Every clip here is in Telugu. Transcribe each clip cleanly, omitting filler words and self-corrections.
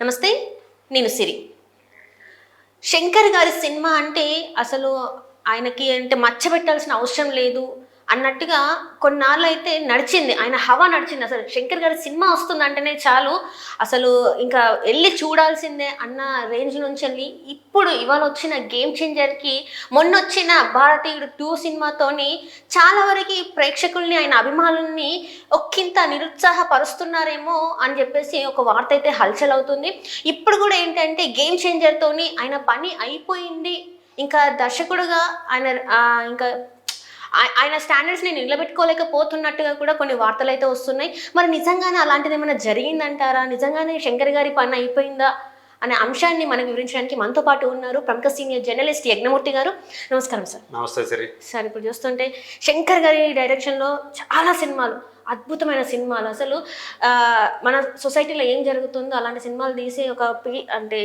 నమస్తే, నేను సిరి. శంకర్ గారి సినిమా అంటే అసలు ఆయనకి అంటే మచ్చబెట్టాల్సిన అవసరం లేదు అన్నట్టుగా కొన్నాళ్ళు అయితే నడిచింది. ఆయన హవా నడిచింది. అసలు శంకర్ గారి సినిమా వస్తుందంటేనే చాలు అసలు ఇంకా వెళ్ళి చూడాల్సిందే అన్న రేంజ్ నుంచి వెళ్ళి ఇప్పుడు ఇవాళ వచ్చిన గేమ్ చేంజర్కి మొన్నొచ్చిన భారతీయుడు 2 సినిమాతోని చాలా వరకు ప్రేక్షకుల్ని ఆయన అభిమానుల్ని ఒక్కింత నిరుత్సాహపరుస్తున్నారేమో అని చెప్పేసి ఒక వార్త అయితే హల్చల్ అవుతుంది. ఇప్పుడు కూడా ఏంటంటే గేమ్ చేంజర్తోని ఆయన పని అయిపోయింది, ఇంకా దర్శకుడుగా ఆయన ఇంకా ఆయన స్టాండర్డ్స్ని నిలబెట్టుకోలేకపోతున్నట్టుగా కూడా కొన్ని వార్తలు అయితే వస్తున్నాయి. మరి నిజంగానే అలాంటిది ఏమైనా జరిగిందంటారా? నిజంగానే శంకర్ గారి పని అయిపోయిందా అనే అంశాన్ని మనకు వివరించడానికి మనతో పాటు ఉన్నారు ప్రముఖ సీనియర్ జర్నలిస్ట్ యజ్ఞమూర్తి గారు. నమస్కారం సార్. నమస్తే సరి సార్, ఇప్పుడు చూస్తుంటే శంకర్ గారి డైరెక్షన్లో చాలా సినిమాలు, అద్భుతమైన సినిమాలు, అసలు మన సొసైటీలో ఏం జరుగుతుందో అలాంటి సినిమాలు తీసి ఒక అంటే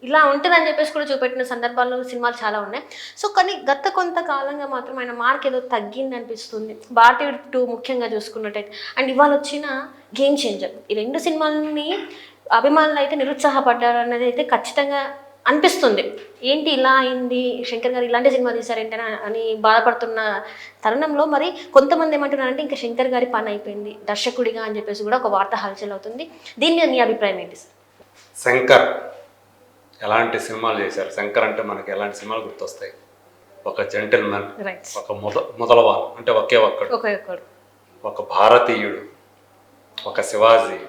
ఇలా ఉంటుందని చెప్పేసి కూడా చూపెట్టిన సందర్భాల్లో సినిమాలు చాలా ఉన్నాయి. సో కానీ గత కొంతకాలంగా మాత్రం ఆయన మార్క్ ఏదో తగ్గింది అనిపిస్తుంది, భారతీయుడు 2 ముఖ్యంగా చూసుకున్నట్టయితే. అండ్ ఇవాళ వచ్చిన గేమ్ చేంజర్, ఈ 2 సినిమాలని అభిమానులు అయితే నిరుత్సాహపడ్డారు అన్నది అయితే ఖచ్చితంగా అనిపిస్తుంది. ఏంటి ఇలా అయింది, శంకర్ గారు ఇలాంటి సినిమా తీశారేంటని అని బాధపడుతున్న తరుణంలో మరి కొంతమంది ఏమంటున్నారంటే ఇంకా శంకర్ గారి పని అయిపోయింది దర్శకుడిగా అని చెప్పేసి కూడా ఒక వార్త హల్చల్ అవుతుంది. దీని మీద మీ అభిప్రాయం ఏంటి సార్? శంకర్ ఎలాంటి సినిమాలు చేశారు? శంకర్ అంటే మనకి ఎలాంటి సినిమాలు గుర్తొస్తాయి? ఒక జెంటిల్మెన్, ఒక మొదలవాన్ అంటే ఒకే ఒక్కడు, ఒక భారతీయుడు, ఒక శివాజీ,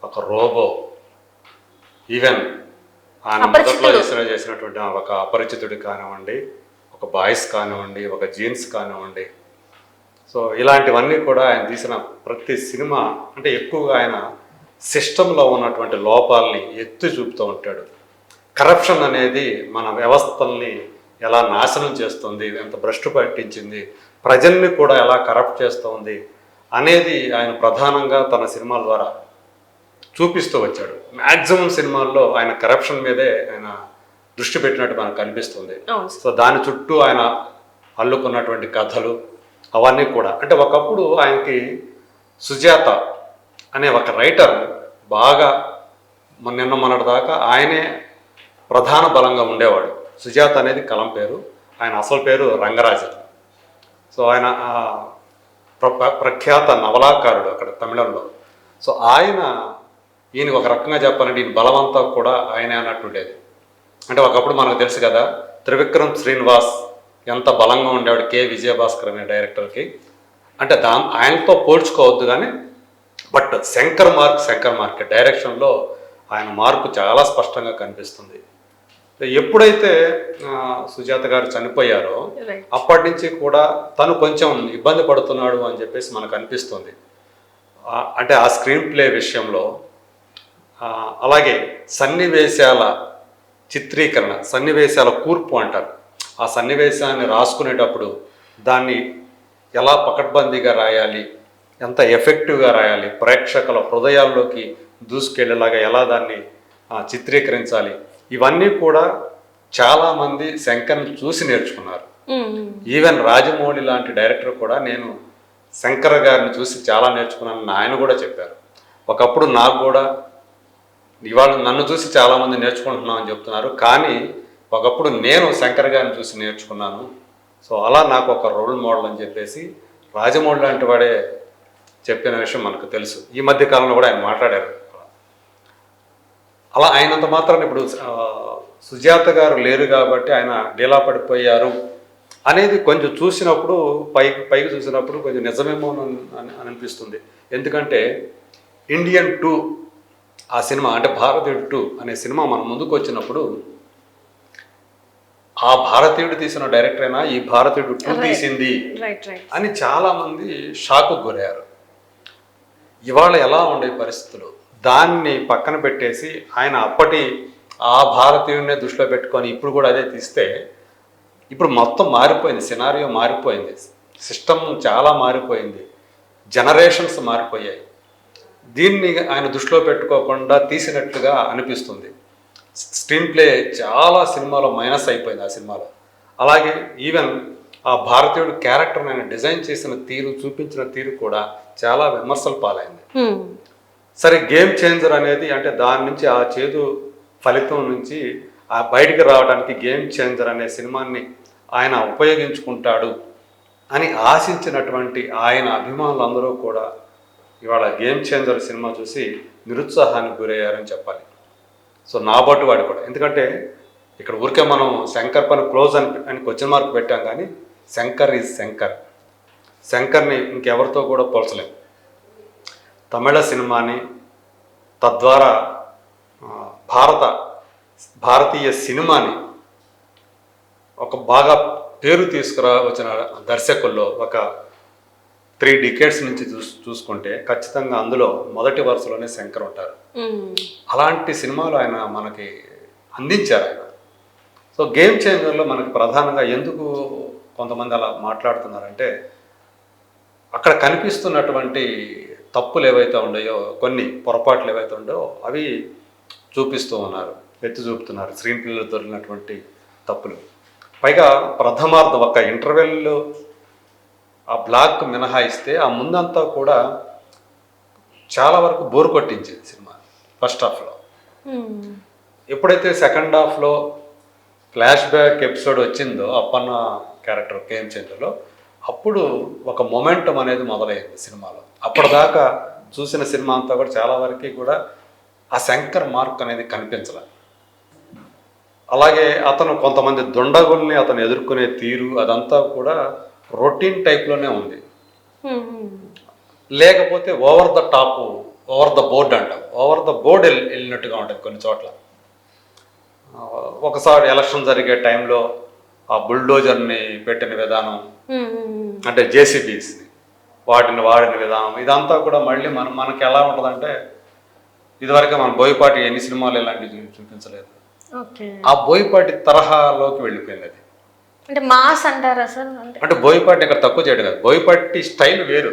ఒక రోబో, ఈవెన్ ఆయన మొదట్లో చేసినటువంటి ఒక అపరిచితుడు కానివ్వండి, ఒక బాయ్స్ కానివ్వండి, ఒక జీన్స్ కానివ్వండి. సో ఇలాంటివన్నీ కూడా ఆయన తీసిన ప్రతి సినిమా అంటే ఎక్కువగా ఆయన సిస్టంలో ఉన్నటువంటి లోపాలని ఎత్తి చూపుతూ ఉంటాడు. కరప్షన్ అనేది మన వ్యవస్థల్ని ఎలా నాశనం చేస్తుంది, ఎంత భ్రష్టు పట్టించింది, ప్రజల్ని కూడా ఎలా కరప్ట్ చేస్తుంది అనేది ఆయన ప్రధానంగా తన సినిమాల ద్వారా చూపిస్తూ వచ్చాడు. మ్యాక్సిమం సినిమాల్లో ఆయన కరప్షన్ మీదే ఆయన దృష్టి పెట్టినట్టు మనకు కనిపిస్తుంది. సో దాని చుట్టూ ఆయన అల్లుకున్నటువంటి కథలు అవన్నీ కూడా అంటే ఒకప్పుడు ఆయనకి సుజాత అనే ఒక రైటర్ బాగా నిన్న మొన్నటి దాకా ఆయనే ప్రధాన బలంగా ఉండేవాడు. సుజాత అనేది కలం పేరు, ఆయన అసలు పేరు రంగరాజన్. సో ఆయన ప్రఖ్యాత నవలాకారుడు అక్కడ తమిళంలో. సో ఈయన ఒక రకంగా చెప్పాలంటే ఈయన బలవంతా కూడా ఆయనే అన్నట్టుండేది. అంటే ఒకప్పుడు మనకు తెలుసు కదా, త్రివిక్రమ్ శ్రీనివాస్ ఎంత బలంగా ఉండేవాడు కె విజయభాస్కర్ అనే డైరెక్టర్కి. అంటే ఆయనతో పోల్చుకోవద్దు కానీ బట్ శంకర్ మార్క్ డైరెక్షన్లో ఆయన మార్పు చాలా స్పష్టంగా కనిపిస్తుంది. ఎప్పుడైతే సుజాత గారు చనిపోయారో అప్పటి నుంచి కూడా తను కొంచెం ఇబ్బంది పడుతున్నాడు అని చెప్పేసి మనకు అనిపిస్తుంది. అంటే ఆ స్క్రీన్ ప్లే విషయంలో, అలాగే సన్నివేశాల చిత్రీకరణ, సన్నివేశాల కూర్పు అంటారు. ఆ సన్నివేశాన్ని రాసుకునేటప్పుడు దాన్ని ఎలా పకడ్బందీగా రాయాలి, ఎంత ఎఫెక్టివ్గా రాయాలి, ప్రేక్షకుల హృదయాల్లోకి దూసుకెళ్ళేలాగా ఎలా దాన్ని చిత్రీకరించాలి, ఇవన్నీ కూడా చాలామంది శంకర్ని చూసి నేర్చుకున్నారు. ఈవెన్ రాజమౌళి లాంటి డైరెక్టర్ కూడా నేను శంకర్ గారిని చూసి చాలా నేర్చుకున్నానని ఆయన కూడా చెప్పారు. ఒకప్పుడు నాకు కూడా ఇవాళ నన్ను చూసి చాలామంది నేర్చుకుంటున్నామని చెప్తున్నారు, కానీ ఒకప్పుడు నేను శంకర్ గారిని చూసి నేర్చుకున్నాను. సో అలా నాకు ఒక రోల్ మోడల్ అని చెప్పేసి రాజమౌళి లాంటి వాడే చెప్పిన విషయం మనకు తెలుసు. ఈ మధ్య కాలంలో కూడా ఆయన మాట్లాడారు. అలా అయినంత మాత్రాన్ని ఇప్పుడు సుజాత గారు లేరు కాబట్టి ఆయన డీలా పడిపోయారు అనేది కొంచెం చూసినప్పుడు పైకి చూసినప్పుడు కొంచెం నిజమేమో అని అనిపిస్తుంది. ఎందుకంటే ఇండియన్ 2 ఆ సినిమా అంటే భారతీయుడు 2 అనే సినిమా మన ముందుకు వచ్చినప్పుడు ఆ భారతీయుడు తీసిన డైరెక్టర్ అయినా ఈ భారతీయుడు 2 తీసింది అని చాలామంది షాక్కు గురయ్యారు. ఇవాళ ఎలా ఉండే పరిస్థితులు దాన్ని పక్కన పెట్టేసి ఆయన అప్పటి ఆ భారతీయుడినే దృష్టిలో పెట్టుకొని ఇప్పుడు కూడా అదే తీస్తే ఇప్పుడు మొత్తం మారిపోయింది, సినారియో మారిపోయింది, సిస్టమ్ చాలా మారిపోయింది, జనరేషన్స్ మారిపోయాయి. దీన్ని ఆయన దృష్టిలో పెట్టుకోకుండా తీసినట్లుగా అనిపిస్తుంది. స్క్రీన్ ప్లే చాలా సినిమాలో మైనస్ అయిపోయింది ఆ సినిమాలో. అలాగే ఈవెన్ ఆ భారతీయుడు క్యారెక్టర్ని ఆయన డిజైన్ చేసిన తీరు, చూపించిన తీరు కూడా చాలా విమర్శలు పాలైంది. సరే గేమ్ చేంజర్ అనేది అంటే దాని నుంచి ఆ చేదు ఫలితం నుంచి ఆ బయటికి రావడానికి గేమ్ చేంజర్ అనే సినిమాని ఆయన ఉపయోగించుకుంటాడు అని ఆశించినటువంటి ఆయన అభిమానులందరూ కూడా ఇవాళ గేమ్ చేంజర్ సినిమా చూసి నిరుత్సాహానికి గురయ్యారని చెప్పాలి. సో నా బట్టు వాడు కూడా, ఎందుకంటే ఇక్కడ ఊరికే మనం శంకర్ పని క్లోజ్ అని క్వశ్చన్ మార్క్ పెట్టాం, కానీ శంకర్ ఈజ్ శంకర్. శంకర్ని ఇంకెవరితో కూడా పోల్చలేం. తమిళ సినిమాని తద్వారా భారతీయ సినిమాని ఒక బాగా పేరు వచ్చిన దర్శకుల్లో ఒక 3 decades నుంచి చూసుకుంటే ఖచ్చితంగా అందులో మొదటి వరుసలోనే శంకర్ ఉంటారు. అలాంటి సినిమాలు ఆయన మనకి అందించారు ఆయన. సో గేమ్ చేంజర్లో మనకి ప్రధానంగా ఎందుకు కొంతమంది అలా మాట్లాడుతున్నారంటే, అక్కడ కనిపిస్తున్నటువంటి తప్పులు ఏవైతే ఉన్నాయో, కొన్ని పొరపాట్లు ఏవైతే ఉన్నాయో అవి చూపిస్తూ ఉన్నారు, ఎత్తి చూపుతున్నారు. స్క్రీన్ ప్లేలో దొరికినటువంటి తప్పులు, పైగా ప్రథమార్థం ఒక ఇంటర్వెల్లో ఆ బ్లాక్ మినహాయిస్తే ఆ ముందంతా కూడా చాలా వరకు బోర్ కొట్టించింది సినిమా ఫస్ట్ హాఫ్లో. ఎప్పుడైతే సెకండ్ హాఫ్లో ఫ్లాష్ బ్యాక్ ఎపిసోడ్ వచ్చిందో అప్పన్న క్యారెక్టర్ గేమ్ చేంజర్లో, అప్పుడు ఒక మొమెంటం అనేది మొదలైంది సినిమాలో. అప్పటిదాకా చూసిన సినిమా అంతా కూడా చాలా వరకు కూడా ఆ శంకర్ మార్క్ అనేది కనిపించలే. అలాగే అతను కొంతమంది దుండగుల్ని అతను ఎదుర్కొనే తీరు అదంతా కూడా రొటీన్ టైప్లోనే ఉంది. లేకపోతే over the top, over the board అంటాం, ఓవర్ ద బోర్డ్ వెళ్ళినట్టుగా ఉంటుంది కొన్ని చోట్ల. ఒకసారి ఎలక్షన్ జరిగే టైంలో ఆ బుల్డోజర్ని పెట్టిన విధానం, అంటే జేసీబీస్ని వాడిన విధానం, ఇదంతా కూడా మళ్ళీ మనకి ఎలా ఉంటుందంటే, ఇదివరకు మన బోయపాటి ఎన్ని సినిమాలు ఇలాంటివి చూపించలేదు. ఆ బోయపాటి తరహాలోకి వెళ్ళిపోయింది అది. అంటే మాస్ అంటారా సార్? అంటే బోయపాటి ఇక్కడ తక్కువ చేయడం కాదు, బోయపాటి స్టైల్ వేరు,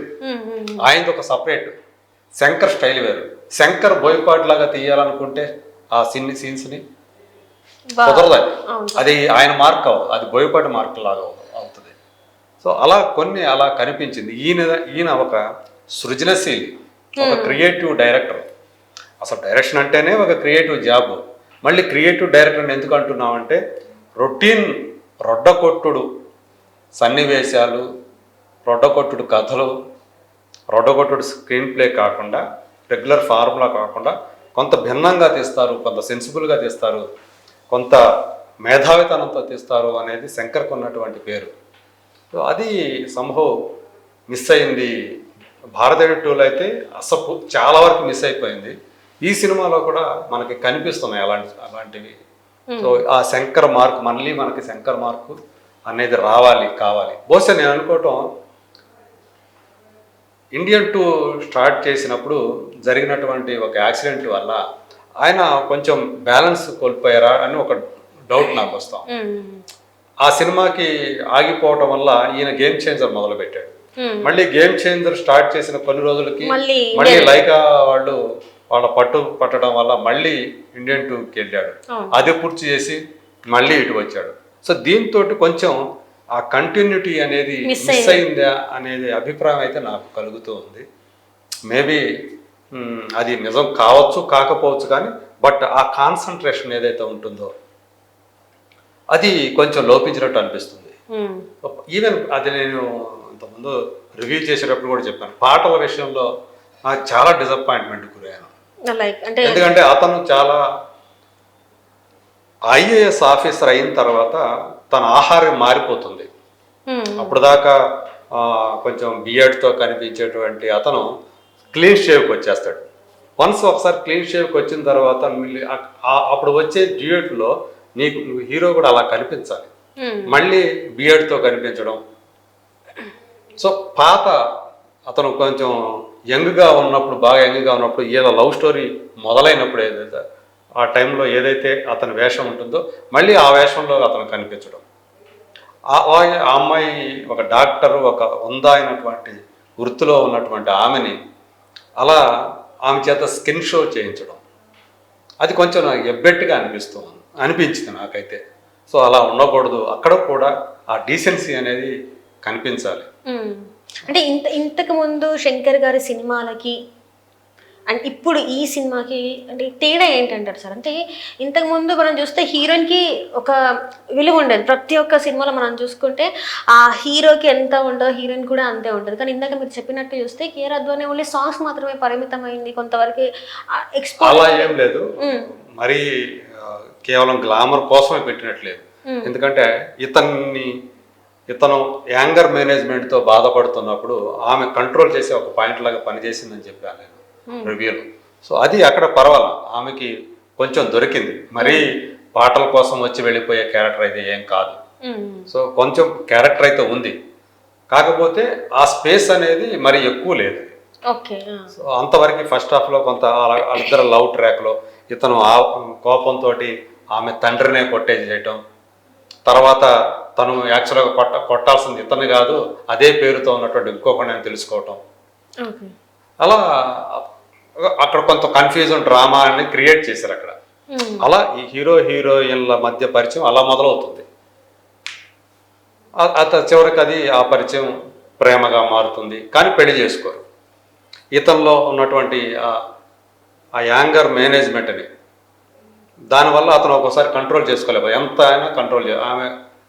ఆయనది ఒక సపరేట్. శంకర్ స్టైల్ వేరు. శంకర్ బోయపాటి లాగా తీయాలనుకుంటే ఆ సీన్స్ని కుదరదు, అది ఆయన మార్క్ అవ్వదు, అది బోయపాటి మార్క్ లాగా అవుతుంది. సో అలా కొన్ని అలా కనిపించింది. ఈయన ఒక సృజనశీలి, ఒక క్రియేటివ్ డైరెక్టర్. అసలు డైరెక్షన్ అంటేనే ఒక క్రియేటివ్ జాబ్. మళ్ళీ క్రియేటివ్ డైరెక్టర్ని ఎందుకు అంటున్నామంటే, రొటీన్ రొడ్డకొట్టుడు సన్నివేశాలు, రొడ్డకొట్టుడు కథలు, రొడ్డకొట్టుడు స్క్రీన్ ప్లే కాకుండా, రెగ్యులర్ ఫార్ములా కాకుండా కొంత భిన్నంగా తీస్తారు, కొంత సెన్సిబుల్గా తీస్తారు, కొంత మేధావితనంతో తీస్తారు అనేది శంకర్కు ఉన్నటువంటి పేరు. సో అది సంభవ్ మిస్ అయింది. భారతీయ టూల్ అయితే అసలు చాలా వరకు మిస్ అయిపోయింది. ఈ సినిమాలో కూడా మనకి కనిపిస్తున్నాయి అలాంటివి. సో ఆ శంకర్ మార్క్, మళ్ళీ మనకి శంకర్ మార్కు అనేది కావాలి. బహుశా నేను అనుకోవటం, ఇండియన్ 2 స్టార్ట్ చేసినప్పుడు జరిగినటువంటి ఒక యాక్సిడెంట్ వల్ల ఆయన కొంచెం బ్యాలెన్స్ కోల్పోయారా అని ఒక డౌట్ నాకు వస్తాం. ఆ సినిమాకి ఆగిపోవటం వల్ల ఈయన గేమ్ చేంజర్ మొదలు పెట్టాడు. మళ్ళీ గేమ్ చేంజర్ స్టార్ట్ చేసిన కొన్ని రోజులకి మళ్ళీ లైకా వాళ్ళ పట్టడం వల్ల మళ్ళీ ఇండియన్ 2కి వెళ్ళాడు. అది పూర్తి చేసి మళ్ళీ ఇటు వచ్చాడు. సో దీంతో కొంచెం ఆ కంటిన్యూటీ అనేది మిస్ అయిందా అనేది అభిప్రాయం అయితే నాకు కలుగుతూ ఉంది. మేబీ అది నిజం కావచ్చు, కాకపోవచ్చు, కానీ బట్ ఆ కాన్సన్ట్రేషన్ ఏదైతే ఉంటుందో అది కొంచెం లోపించినట్టు అనిపిస్తుంది. ఈవెన్ అది నేను ఇంతకుముందు రివ్యూ చేసేటప్పుడు కూడా చెప్పాను, పాటల విషయంలో నాకు చాలా డిసప్పాయింట్మెంట్ గురయ్యాను. ఎందుకంటే అతను చాలా ఐఏఎస్ ఆఫీసర్ అయిన తర్వాత తన ఆహారం మారిపోతుంది. అప్పుడు దాకా కొంచెం బియర్డ్తో కనిపించేటువంటి అతను క్లీన్ షేవ్కి వచ్చేస్తాడు. ఒకసారి క్లీన్ షేవ్కి వచ్చిన తర్వాత అప్పుడు వచ్చే డ్యూయట్లో నువ్వు హీరో కూడా అలా కనిపించాలి, మళ్ళీ బియర్డ్తో కనిపించడం. సో అతను కొంచెం బాగా యంగ్గా ఉన్నప్పుడు ఏదో లవ్ స్టోరీ మొదలైనప్పుడు ఏదైతే ఆ టైంలో ఏదైతే అతని వేషం ఉంటుందో మళ్ళీ ఆ వేషంలో అతను కనిపించడం. ఆ అమ్మాయి ఒక డాక్టరు, ఒక అయినటువంటి వృత్తిలో ఉన్నటువంటి ఆమెని అలా ఆమె చేత స్కిన్ షో చేయించడం, అది కొంచెం నాకు ఎబ్బెట్టుగా అనిపించింది నాకైతే. సో అలా ఉండకూడదు, అక్కడ కూడా ఆ డీసెన్సీ అనేది కనిపించాలి. అంటే ఇంతకు ముందు శంకర్ గారి సినిమాలకి అండ్ ఇప్పుడు ఈ సినిమాకి అంటే తేడా ఏంటంటారు సార్? అంటే ఇంతకుముందు మనం చూస్తే హీరోయిన్కి ఒక విలువ ఉండదు. ప్రతి ఒక్క సినిమాలో మనం చూసుకుంటే ఆ హీరోకి ఎంత ఉంటుందో హీరోయిన్ కూడా అంతే ఉంటుంది. కానీ ఇందాక మీరు చెప్పినట్టు చూస్తే కేఆర్ అద్వానీ ఓన్లీ సాంగ్స్ మాత్రమే పరిమితమైంది. కొంతవరకు అలా ఏం లేదు, మరి కేవలం గ్లామర్ కోసమే పెట్టినట్లేదు. ఎందుకంటే ఇతను యాంగర్ మేనేజ్మెంట్తో బాధపడుతున్నప్పుడు ఆమె కంట్రోల్ చేసి ఒక పాయింట్ లాగా పనిచేసిందని చెప్పాను నేను రివ్యూలో. సో అది అక్కడ పర్వాలా, ఆమెకి కొంచెం దొరికింది. మరీ పాటల కోసం వచ్చి వెళ్ళిపోయే క్యారెక్టర్ అయితే ఏం కాదు. సో కొంచెం క్యారెక్టర్ అయితే ఉంది, కాకపోతే ఆ స్పేస్ అనేది మరి ఎక్కువ లేదు. సో అంతవరకు ఫస్ట్ హాఫ్లో కొంత ఇద్దరు లవ్ ట్రాక్లో ఇతను కోపంతో ఆమె తండ్రినే కొట్టేసేయటం, తర్వాత తను యాక్చువల్గా కొట్టాల్సింది ఇతన్ని కాదు అదే పేరుతో ఉన్నటువంటి ఇంకొకటి అని తెలుసుకోవటం, అలా అక్కడ కొంత కన్ఫ్యూజన్ డ్రామా అని క్రియేట్ చేశారు అక్కడ. అలా ఈ హీరో హీరోయిన్ల మధ్య పరిచయం అలా మొదలవుతుంది. చివరికి అది ఆ పరిచయం ప్రేమగా మారుతుంది, కానీ పెళ్లి చేసుకోరు. ఇతనిలో ఉన్నటువంటి ఆ యాంగర్ మేనేజ్మెంట్ అని దానివల్ల అతను ఒక్కోసారి కంట్రోల్ చేసుకోలేకపోయి, ఎంత అయినా కంట్రోల్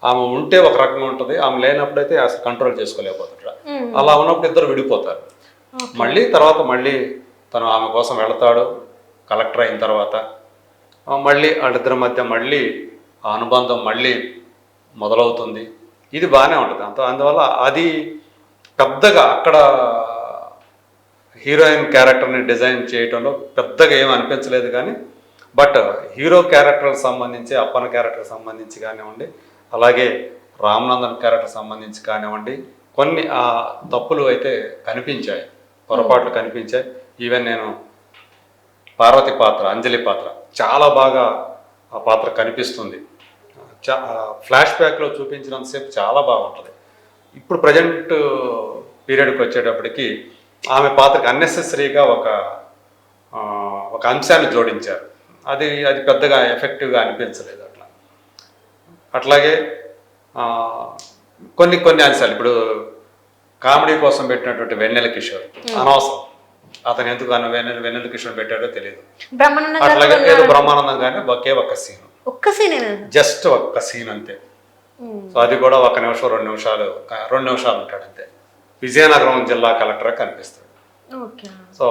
ఆమె ఉంటే ఒక రకంగా ఉంటుంది, ఆమె లేనప్పుడైతే అసలు కంట్రోల్ చేసుకోలేకపోతాడు. అలా ఉన్నప్పుడు ఇద్దరు విడిపోతారు. తర్వాత మళ్ళీ తను ఆమె కోసం వెళతాడు. కలెక్టర్ అయిన తర్వాత మళ్ళీ వాళ్ళిద్దరి మధ్య మళ్ళీ ఆ అనుబంధం మళ్ళీ మొదలవుతుంది. ఇది బాగానే ఉంటుంది. అందువల్ల అది పెద్దగా అక్కడ హీరోయిన్ క్యారెక్టర్ని డిజైన్ చేయటంలో పెద్దగా ఏం అనిపించలేదు. కానీ బట్ హీరో క్యారెక్టర్కి సంబంధించి, అప్పన్న క్యారెక్టర్కి సంబంధించి కానివ్వండి, అలాగే రామ్నందన్ క్యారెక్టర్ సంబంధించి కానివ్వండి, కొన్ని తప్పులు అయితే కనిపించాయి, పొరపాట్లు కనిపించాయి. ఈవెన్ నేను పార్వతి పాత్ర, అంజలి పాత్ర చాలా బాగా ఆ పాత్ర కనిపిస్తుంది. ఫ్లాష్ బ్యాక్లో చూపించినంతసేపు చాలా బాగుంటుంది. ఇప్పుడు ప్రజెంట్ పీరియడ్కి వచ్చేటప్పటికి ఆమె పాత్రకి అన్నెసెసరీగా ఒక అంశాన్ని జోడించారు. అది పెద్దగా ఎఫెక్టివ్గా అనిపించలేదు. అట్లాగే కొన్ని అంశాలు ఇప్పుడు కామెడీ కోసం పెట్టినటువంటి వెన్నెల కిషోర్ అనవసరం. అతను ఎందుకు వెన్నెల కిషోర్ పెట్టాడో తెలియదు. అట్లాగే ఏదో బ్రహ్మానందం కానీ ఒక్క సీన్, జస్ట్ ఒక్క సీన్ అంతే. సో అది కూడా 1 నిమిషం 2 నిమిషాలు ఉంటాడు అంతే. విజయనగరం జిల్లా కలెక్టర్ కనిపిస్తాడు. సో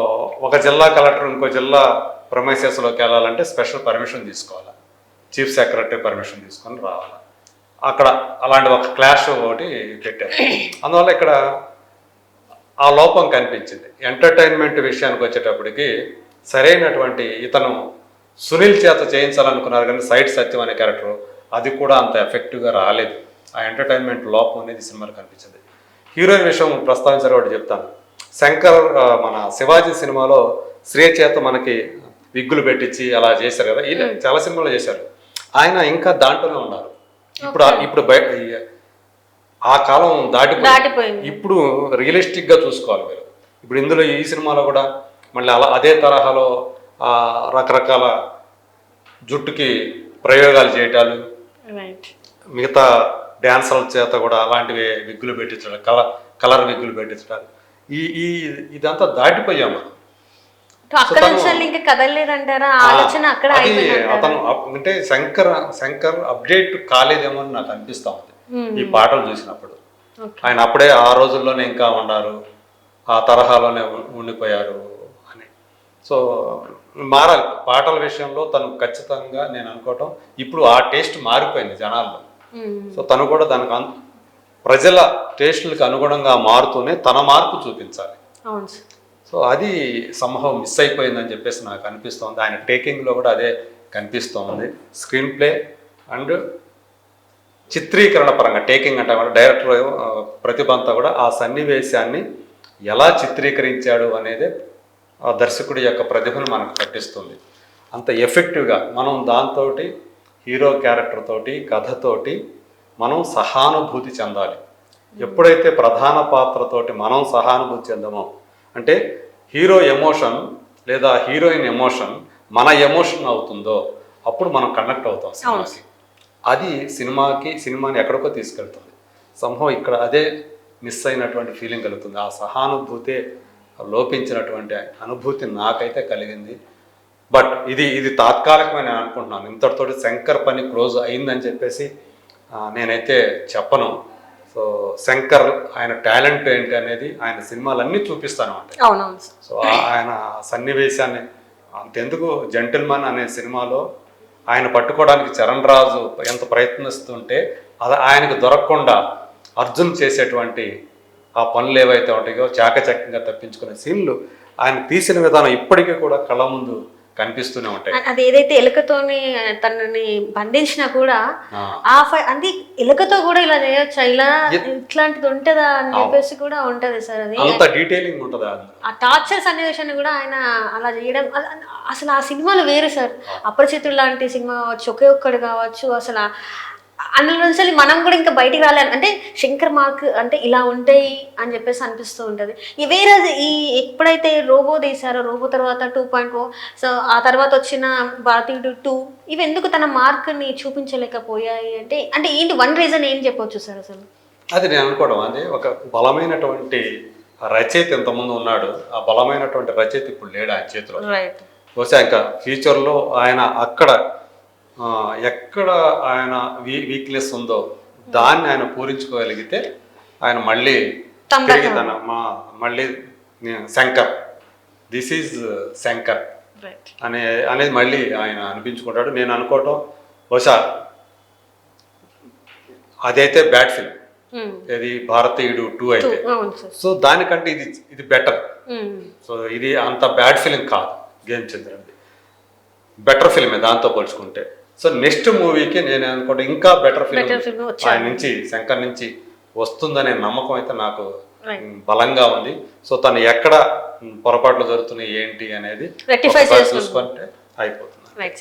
ఒక జిల్లా కలెక్టర్ ఇంకో జిల్లా ప్రొమైసెస్లోకి వెళ్ళాలంటే స్పెషల్ పర్మిషన్ తీసుకోవాలి, చీఫ్ సెక్రటరీ పర్మిషన్ తీసుకొని రావాలి. అక్కడ అలాంటి ఒక క్లాష్ ఒకటి పెట్టారు. అందువల్ల ఇక్కడ ఆ లోపం కనిపించింది. ఎంటర్టైన్మెంట్ విషయానికి వచ్చేటప్పటికి సరైనటువంటి ఇతను సునీల్ చేత చేయించాలనుకున్నారు, కానీ సైడ్ సత్యం అనే క్యారెక్టర్ అది కూడా అంత ఎఫెక్టివ్గా రాలేదు. ఆ ఎంటర్టైన్మెంట్ లోపం అనేది సినిమాలో కనిపించింది. హీరోయిన్ విషయం ప్రస్తావించారు, ఒకటి చెప్తాను. శంకర్ మన శివాజీ సినిమాలో శ్రీ చేత మనకి విగ్గులు పెట్టించి అలా చేశారు కదా, ఇలా చాలా సినిమాలు చేశారు. ఆయన ఇంకా దాంట్లోనే ఉన్నారు. ఇప్పుడు ఆ కాలం దాటిపోయింది. ఇప్పుడు రియలిస్టిక్గా చూసుకోవాలి మీరు. ఇప్పుడు ఇందులో ఈ సినిమాలో కూడా మళ్ళీ అదే తరహాలో రకరకాల జుట్టుకి ప్రయోగాలు చేయటాలు, మిగతా డ్యాన్సర్ల చేత కూడా అలాంటివి విగ్గులు పెట్టించడం, కలర్ విగ్గులు పెట్టించడం, ఇదంతా దాటిపోయాము. అతను అంటే శంకర్ అప్డేట్ కాలేదేమో అని నాకు అనిపిస్తా ఉంది ఈ పాటలు చూసినప్పుడు. ఆయన అప్పుడే ఆ రోజుల్లోనే ఇంకా ఉన్నారు, ఆ తరహాలోనే ఉండిపోయారు అని. సో మారాలి పాటల విషయంలో తను ఖచ్చితంగా. నేను అనుకోవటం ఇప్పుడు ఆ టేస్ట్ మారిపోయింది జనాల్లో. సో తను కూడా దానికి ప్రజల టేస్టులకు అనుగుణంగా మారుతూనే తన మార్పు చూపించాలి. సో అది సంభవం మిస్ అయిపోయిందని చెప్పేసి నాకు అనిపిస్తోంది. ఆయన టేకింగ్లో కూడా అదే కనిపిస్తోంది. స్క్రీన్ ప్లే అండ్ చిత్రీకరణ పరంగా టేకింగ్ అంటే డైరెక్టర్ ప్రతిభ అంతా కూడా ఆ సన్నివేశాన్ని ఎలా చిత్రీకరించాడు అనేది ఆ దర్శకుడి యొక్క ప్రతిభను మనకు పట్టిస్తుంది. అంత ఎఫెక్టివ్గా మనం దాంతో హీరో క్యారెక్టర్ తోటి కథతోటి మనం సహానుభూతి చెందాలి. ఎప్పుడైతే ప్రధాన పాత్రతోటి మనం సహానుభూతి చెందామో, అంటే హీరో ఎమోషన్ లేదా హీరోయిన్ ఎమోషన్ మన ఎమోషన్ అవుతుందో అప్పుడు మనం కనెక్ట్ అవుతాం సినిమాకి. అది సినిమాని ఎక్కడికో తీసుకెళ్తుంది. సంభవం ఇక్కడ అదే మిస్ అయినటువంటి ఫీలింగ్ కలుగుతుంది. ఆ సహానుభూతే లోపించినటువంటి అనుభూతి నాకైతే కలిగింది. బట్ ఇది తాత్కాలికమని నేను అనుకుంటున్నాను. ఇంతటితోటి శంకర్ పని క్లోజ్ అయిందని చెప్పేసి నేనైతే చెప్పను. సో శంకర్ ఆయన టాలెంట్ ఏంటి అనేది ఆయన సినిమాలన్నీ చూపిస్తాను అంటే. అవునవును సార్. సో ఆయన సన్నివేశాన్ని అంతెందుకు జెంటిల్మన్ అనే సినిమాలో ఆయన పట్టుకోవడానికి చరణ్ రాజు ఎంత ప్రయత్నిస్తుంటే అది ఆయనకు దొరకకుండా అర్జున్ చేసేటువంటి ఆ పనులు ఏవైతే ఉంటాయో చాకచక్యంగా తప్పించుకునే సీన్లు ఆయన తీసిన విధానం ఇప్పటికీ కూడా కళ్ళ ముందు కనిపిస్తూనే ఉంటాయి. అది ఏదైతే ఎలుకతోని తనని బంధించినా కూడా అది ఎలుకతో కూడా ఇలా చేయొచ్చా, ఇలా ఇట్లాంటిది ఉంటుందా అని చెప్పేసి కూడా ఉంటది సార్. అది అంత డీటెయిలింగ్ ఉంటుందా? ఆ టార్చర్ సన్నివేశాన్ని కూడా ఆయన అలా చేయడం అసలు ఆ సినిమాలు వేరు సార్. అపరిచితుడు లాంటి సినిమా కావచ్చు, ఒకే ఒక్కడు కావచ్చు, అసలు అందులో నుంచి మనం కూడా ఇంకా బయటికి రాలేము. అంటే శంకర్ మార్క్ అంటే ఇలా ఉంటాయి అని చెప్పేసి అనిపిస్తూ ఉంటుంది. వేరే ఈ ఎప్పుడైతే రోబో తీసారో, రోబో తర్వాత 2.0, సో ఆ తర్వాత వచ్చిన భారతీయుడు 2, ఇవి ఎందుకు తన మార్క్ని చూపించలేకపోయాయి అంటే అంటే ఏంటి వన్ రీజన్ ఏం చెప్పొచ్చు సార్ అసలు? అది నేను అనుకోవడం, అది ఒక బలమైనటువంటి రచయిత ఇంతకుముందు ఉన్నాడు, ఆ బలమైనటువంటి రచయిత ఇప్పుడు లేడు ఆయన చేతిలో. రైట్. బహుశా ఇంకా ఫ్యూచర్లో ఆయన అక్కడ ఎక్కడ ఆయన వీక్నెస్ ఉందో దాన్ని ఆయన పూరించుకోగలిగితే ఆయన మళ్ళీ తిరిగి మళ్ళీ శంకర్, దిస్ ఈజ్ శంకర్ అనేది మళ్ళీ ఆయన అనిపించుకుంటాడు. నేను అనుకోవటం బహుశా అదైతే బ్యాడ్ ఫిల్మ్, ఇది భారతీయుడు 2 అయితే. సో దానికంటే ఇది బెటర్. సో ఇది అంత బ్యాడ్ ఫిలిం కాదు, గేమ్ చంద్రది బెటర్ ఫిల్మే దాంతో పోల్చుకుంటే. సో నెక్స్ట్ మూవీకి నేను అనుకుంటే ఇంకా బెటర్ ఫిల్మ్ ఆయన నుంచి, శంకర్ నుంచి వస్తుందనే నమ్మకం అయితే నాకు బలంగా ఉంది. సో తను ఎక్కడ పొరపాట్లు జరుగుతున్నాయి ఏంటి అనేది చూసుకుంటే అయిపోతుంది.